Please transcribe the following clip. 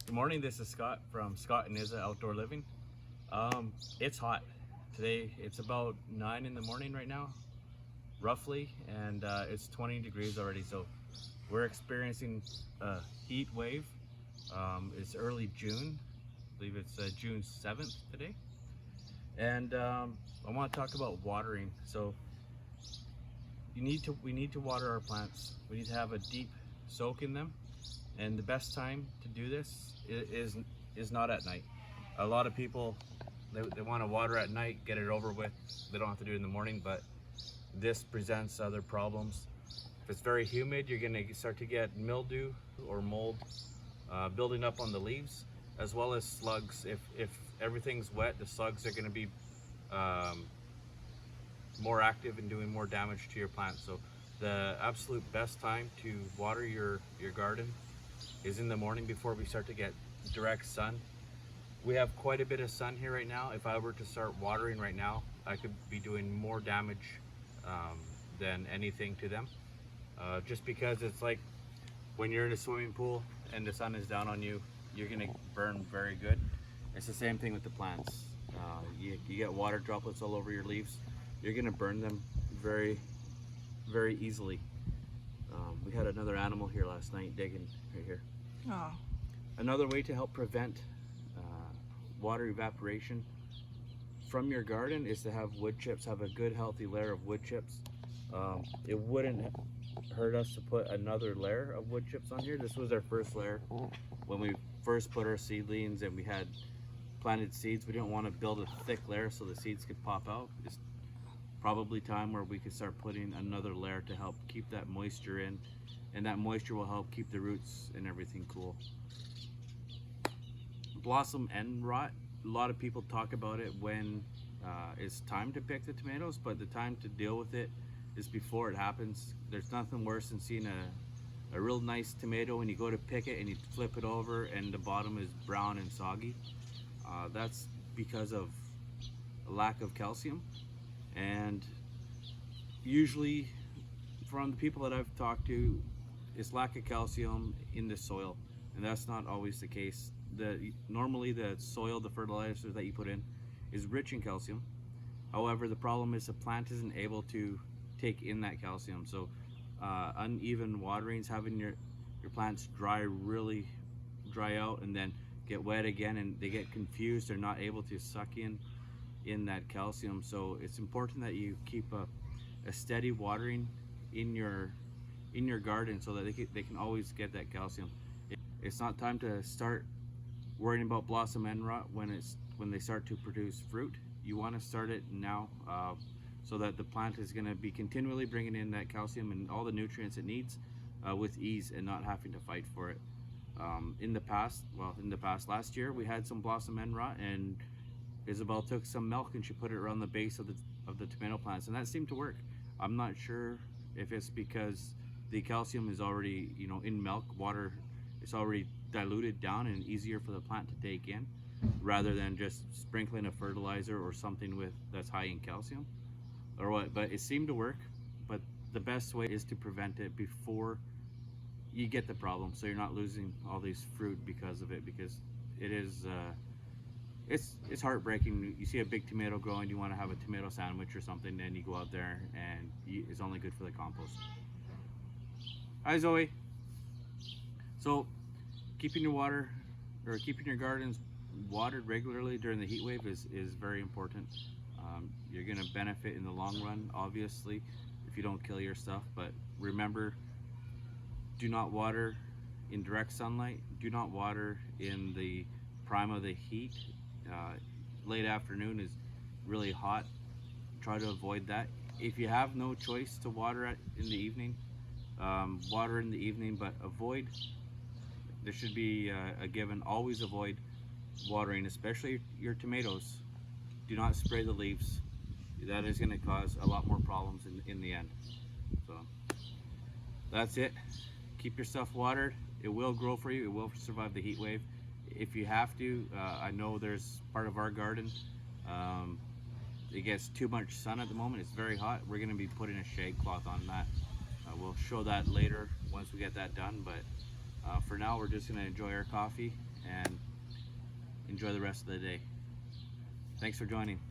Good morning, this is Scott from Scott and Isa Outdoor Living. It's hot. Today it's about 9 in the morning right now, roughly, and it's 20 degrees already, so we're experiencing a heat wave. It's early June, I believe it's June 7th today, and I want to talk about watering. So we need to water our plants. We need to have a deep soak in them, and the best time to do this is not at night. A lot of people, they want to water at night, get it over with. They don't have to do it in the morning, but this presents other problems. If it's very humid, you're going to start to get mildew or mold building up on the leaves, as well as slugs. If everything's wet, the slugs are going to be more active and doing more damage to your plants. So the absolute best time to water your garden is in the morning before we start to get direct sun. We have quite a bit of sun here right now. If I were to start watering right now, I could be doing more damage than anything to them. Just because it's like when you're in a swimming pool and the sun is down on you, you're gonna burn very good. It's the same thing with the plants. You get water droplets all over your leaves, you're gonna burn them very, very easily. We had another animal here last night digging right here. Oh. Another way to help prevent water evaporation from your garden is to have wood chips. Have a good healthy layer of wood chips. It wouldn't hurt us to put another layer of wood chips on here. This was our first layer when we first put our seedlings and we had planted seeds. We didn't want to build a thick layer so the seeds could pop out. It's probably time where we could start putting another layer to help keep that moisture in, and that moisture will help keep the roots and everything cool. Blossom end rot, a lot of people talk about it when it's time to pick the tomatoes, but the time to deal with it is before it happens. There's nothing worse than seeing a real nice tomato and you go to pick it and you flip it over and the bottom is brown and soggy. That's because of a lack of calcium, and usually from the people that I've talked to, it's lack of calcium in the soil, and that's not always the case. Normally the soil, the fertilizer that you put in, is rich in calcium. However, the problem is the plant isn't able to take in that calcium. So uneven waterings, having your plants really dry out and then get wet again, and they get confused. They're not able to suck in that calcium. So it's important that you keep a steady watering in your garden so that they can always get that calcium. It's not time to start worrying about blossom end rot when they start to produce fruit. You want to start it now so that the plant is going to be continually bringing in that calcium and all the nutrients it needs with ease and not having to fight for it. In the past, last year, we had some blossom end rot, and Isabelle took some milk and she put it around the base of the tomato plants, and that seemed to work. I'm not sure if it's because the calcium is already, in milk, water, it's already diluted down and easier for the plant to take in, rather than just sprinkling a fertilizer or something that's high in calcium or what. But it seemed to work. But the best way is to prevent it before you get the problem, so you're not losing all these fruit because of it, because it is it's heartbreaking. You see a big tomato growing, you want to have a tomato sandwich or something, and you go out there and it's only good for the compost. Hi Zoe. So keeping your gardens watered regularly during the heat wave is very important. You're going to benefit in the long run, obviously, if you don't kill your stuff. But remember, do not water in direct sunlight. Do not water in the prime of the heat. Late afternoon is really hot. Try to avoid that. If you have no choice to water in the evening, water in the evening, but avoid. There should be a given. Always avoid watering, especially your tomatoes. Do not spray the leaves. That is going to cause a lot more problems in the end. So that's it. Keep your stuff watered. It will grow for you. It will survive the heat wave. If you have to, I know there's part of our garden. It gets too much sun at the moment. It's very hot. We're going to be putting a shade cloth on that. We'll show that later once we get that done. But for now, we're just going to enjoy our coffee and enjoy the rest of the day. Thanks for joining.